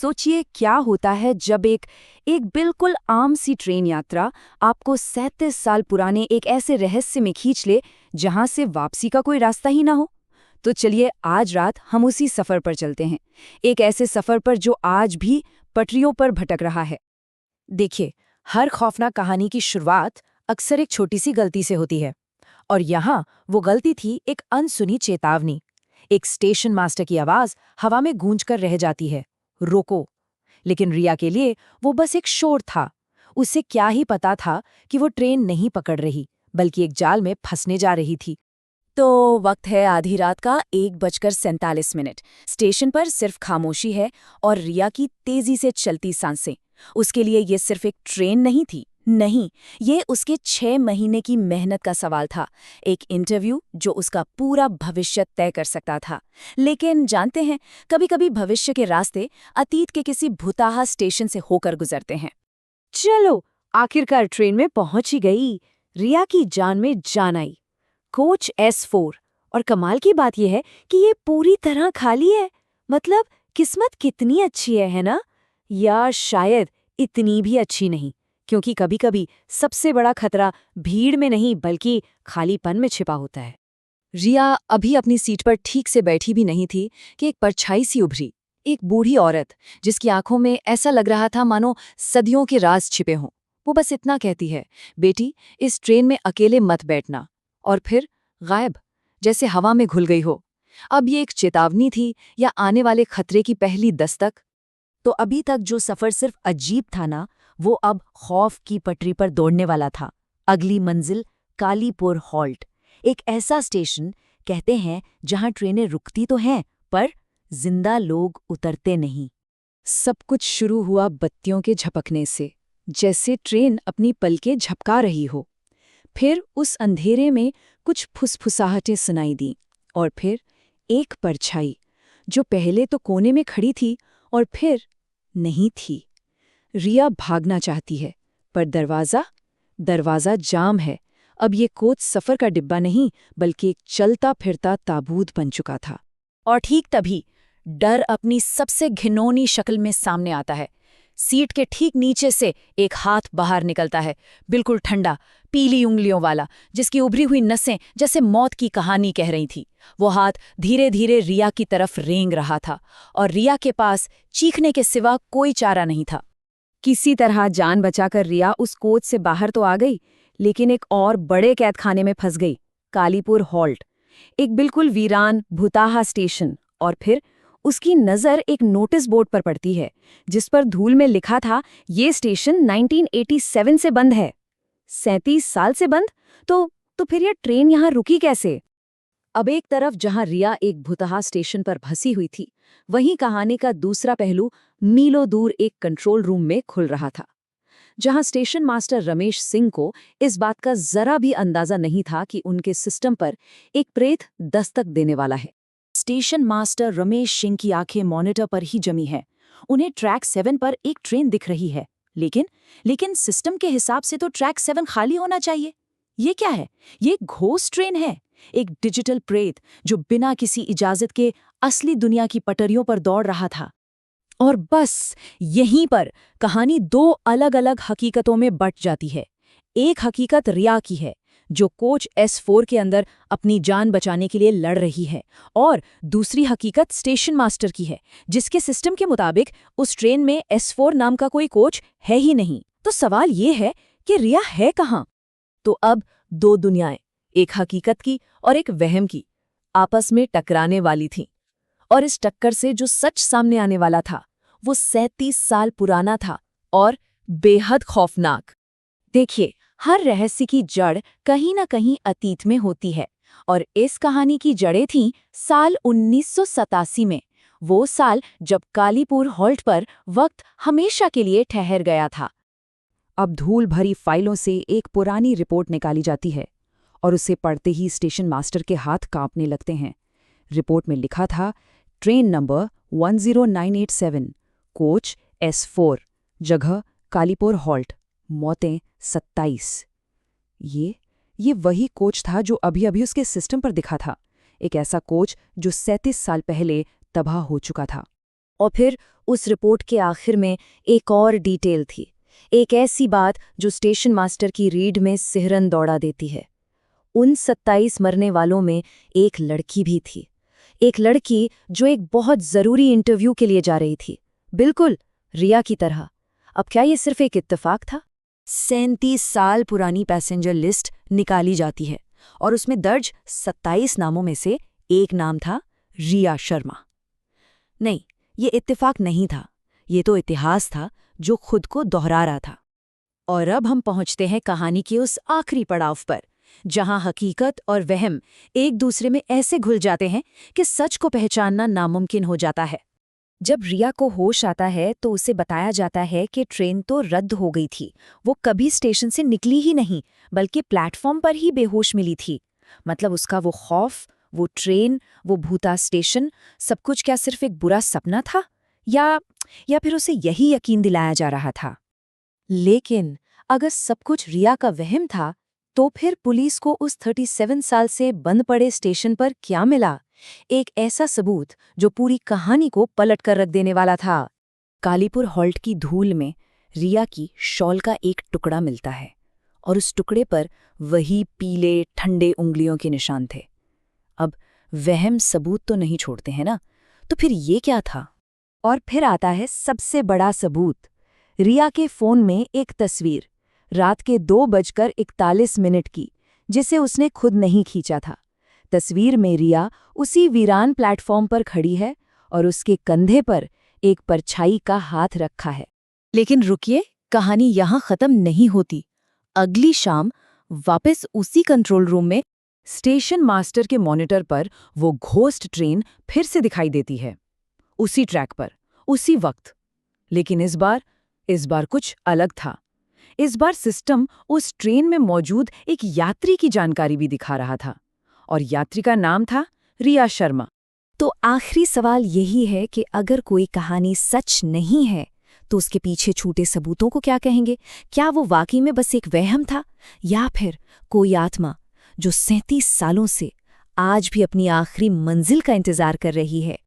सोचिए क्या होता है जब एक एक बिल्कुल आम सी ट्रेन यात्रा आपको 37 साल पुराने एक ऐसे रहस्य में खींच ले जहां से वापसी का कोई रास्ता ही ना हो। तो चलिए आज रात हम उसी सफर पर चलते हैं, एक ऐसे सफर पर जो आज भी पटरियों पर भटक रहा है। देखिए, हर खौफनाक कहानी की शुरुआत अक्सर एक छोटी सी गलती से होती है। और यहाँ वो गलती थी एक अनसुनी चेतावनी। एक स्टेशन मास्टर की आवाज हवा में गूंज कर रह जाती है, रोको। लेकिन रिया के लिए वो बस एक शोर था। उसे क्या ही पता था कि वो ट्रेन नहीं पकड़ रही, बल्कि एक जाल में फंसने जा रही थी। तो वक्त है आधी रात का 1:47। स्टेशन पर सिर्फ खामोशी है और रिया की तेजी से चलती सांसें। उसके लिए ये सिर्फ एक ट्रेन नहीं थी, नहीं, ये उसके 6 महीने की मेहनत का सवाल था। एक इंटरव्यू जो उसका पूरा भविष्य तय कर सकता था। लेकिन जानते हैं, कभी-कभी भविष्य के रास्ते अतीत के किसी भुताहा स्टेशन से होकर गुजरते हैं। चलो, आखिरकार ट्रेन में पहुंच ही गई। रिया की जान में जान आई। Coach S4। और कमाल की बात यह है कि ये पूरी तरह खाली है। मतलब किस्मत कितनी अच्छी है ना? या शायद इतनी भी अच्छी नहीं, क्योंकि कभी-कभी सबसे बड़ा खतरा भीड़ में नहीं बल्कि खालीपन में छिपा होता है। रिया अभी अपनी सीट पर ठीक से बैठी भी नहीं थी कि एक परछाई सी उभरी। एक बूढ़ी औरत जिसकी आंखों में ऐसा लग रहा था मानो सदियों के राज छिपे हों। वो बस इतना कहती है, बेटी, इस ट्रेन में अकेले मत बैठना। और फिर गायब, जैसे हवा में घुल गई हो। अब ये एक चेतावनी थी या आने वाले खतरे की पहली दस्तक? तो अभी तक जो सफर सिर्फ अजीब था ना, वो अब खौफ की पटरी पर दौड़ने वाला था। अगली मंजिल कालीपुर हॉल्ट, एक ऐसा स्टेशन कहते हैं जहां ट्रेनें रुकती तो हैं पर जिंदा लोग उतरते नहीं। सब कुछ शुरू हुआ बत्तियों के झपकने से, जैसे ट्रेन अपनी पलकें झपका रही हो। फिर उस अंधेरे में कुछ फुसफुसाहटें सुनाई दीं, और फिर एक परछाई जो पहले तो कोने में खड़ी थी और फिर नहीं थी। रिया भागना चाहती है, पर दरवाज़ा जाम है। अब ये कोच सफ़र का डिब्बा नहीं बल्कि एक चलता फिरता ताबूत बन चुका था। और ठीक तभी डर अपनी सबसे घिनौनी शक्ल में सामने आता है। सीट के ठीक नीचे से एक हाथ बाहर निकलता है, बिल्कुल ठंडा, पीली उंगलियों वाला, जिसकी उभरी हुई नसें जैसे मौत की कहानी कह रही थी। वो हाथ धीरे धीरे रिया की तरफ रेंग रहा था, और रिया के पास चीखने के सिवा कोई चारा नहीं था। किसी तरह जान बचाकर रिया उस कोच से बाहर तो आ गई, लेकिन एक और बड़े कैदखाने में फंस गई, कालीपुर हॉल्ट। एक बिल्कुल वीरान भुताहा स्टेशन। और फिर उसकी नज़र एक नोटिस बोर्ड पर पड़ती है, जिस पर धूल में लिखा था, ये स्टेशन 1987 से बंद है। 37 साल से बंद? तो फिर यह ट्रेन यहाँ रुकी कैसे? अब एक तरफ जहां रिया एक भुतहा स्टेशन पर फंसी हुई थी, वहीं कहानी का दूसरा पहलू मीलों दूर एक कंट्रोल रूम में खुल रहा था, जहां स्टेशन मास्टर रमेश सिंह को इस बात का जरा भी अंदाजा नहीं था कि उनके सिस्टम पर एक प्रेत दस्तक देने वाला है। स्टेशन मास्टर रमेश सिंह की आंखें मॉनिटर पर ही जमी हैं। उन्हें ट्रैक 7 पर एक ट्रेन दिख रही है, लेकिन सिस्टम के हिसाब से तो ट्रैक 7 खाली होना चाहिए। ये क्या है? ये घोस्ट ट्रेन है, एक डिजिटल प्रेत जो बिना किसी इजाजत के असली दुनिया की पटरियों पर दौड़ रहा था। और बस यहीं पर कहानी दो अलग-अलग हकीकतों में बंट जाती है। एक हकीकत रिया की है, जो कोच S4 के अंदर अपनी जान बचाने के लिए लड़ रही है, और दूसरी हकीकत स्टेशन मास्टर की है, जिसके सिस्टम के मुताबिक उस ट्रेन में S4 नाम का कोई कोच है ही नहीं। तो सवाल ये है कि रिया है कहाँ? तो अब दो दुनियाएं, एक हकीकत की और एक वहम की, आपस में टकराने वाली थीं। और इस टक्कर से जो सच सामने आने वाला था, वो 37 साल पुराना था और बेहद खौफनाक। देखिए, हर रहस्य की जड़ कहीं न कहीं अतीत में होती है, और इस कहानी की जड़ें थीं साल 1987 में, वो साल जब कालीपुर हॉल्ट पर वक्त हमेशा के लिए ठहर गया था। अब धूल भरी फाइलों से एक पुरानी रिपोर्ट निकाली जाती है, और उसे पढ़ते ही स्टेशन मास्टर के हाथ कांपने लगते हैं। रिपोर्ट में लिखा था, ट्रेन नंबर 10987, कोच S4, जगह कालीपुर हॉल्ट, मौतें 27। ये वही कोच था जो अभी-अभी उसके सिस्टम पर दिखा था। एक ऐसा कोच जो 37 साल पहले तबाह हो चुका था। और फिर उस रिपोर्ट के आखिर में एक और डिटेल थी, एक ऐसी बात जो स्टेशन मास्टर की रीढ़ में सिहरन दौड़ा देती है। उन 27 मरने वालों में एक लड़की भी थी, एक लड़की जो एक बहुत ज़रूरी इंटरव्यू के लिए जा रही थी, बिल्कुल रिया की तरह। अब क्या ये सिर्फ एक इत्तेफाक था? 37 साल पुरानी पैसेंजर लिस्ट निकाली जाती है और उसमें दर्ज 27 नामों में से एक नाम था रिया शर्मा। नहीं, ये इत्तेफाक नहीं था, ये तो इतिहास था जो खुद को दोहरा रहा था। और अब हम पहुंचते हैं कहानी के उस आखिरी पड़ाव पर, जहां हकीकत और वहम एक दूसरे में ऐसे घुल जाते हैं कि सच को पहचानना नामुमकिन हो जाता है। जब रिया को होश आता है तो उसे बताया जाता है कि ट्रेन तो रद्द हो गई थी, वो कभी स्टेशन से निकली ही नहीं, बल्कि प्लेटफॉर्म पर ही बेहोश मिली थी। मतलब उसका वो खौफ, वो ट्रेन, वो भूता स्टेशन, सब कुछ क्या सिर्फ एक बुरा सपना था, या फिर उसे यही यकीन दिलाया जा रहा था? लेकिन अगर सब कुछ रिया का वहम था, तो फिर पुलिस को उस 37 साल से बंद पड़े स्टेशन पर क्या मिला? एक ऐसा सबूत जो पूरी कहानी को पलट कर रख देने वाला था। कालीपुर हॉल्ट की धूल में रिया की शॉल का एक टुकड़ा मिलता है और उस टुकड़े पर वही पीले ठंडे उंगलियों के निशान थे। अब वहम सबूत तो नहीं छोड़ते हैं ना, तो फिर ये क्या था? और फिर आता है सबसे बड़ा सबूत, रिया के फोन में एक तस्वीर, रात के 2:41 की, जिसे उसने खुद नहीं खींचा था। तस्वीर में रिया उसी वीरान प्लेटफॉर्म पर खड़ी है और उसके कंधे पर एक परछाई का हाथ रखा है। लेकिन रुकिए, कहानी यहाँ खत्म नहीं होती। अगली शाम वापस उसी कंट्रोल रूम में स्टेशन मास्टर के मॉनिटर पर वो घोस्ट ट्रेन फिर से दिखाई देती है, उसी ट्रैक पर, उसी वक्त। लेकिन इस बार कुछ अलग था। इस बार सिस्टम उस ट्रेन में मौजूद एक यात्री की जानकारी भी दिखा रहा था, और यात्री का नाम था रिया शर्मा। तो आखिरी सवाल यही है कि अगर कोई कहानी सच नहीं है तो उसके पीछे छूटे सबूतों को क्या कहेंगे? क्या वो वाकई में बस एक वहम था, या फिर कोई आत्मा जो 37 सालों से आज भी अपनी आखिरी मंजिल का इंतजार कर रही है?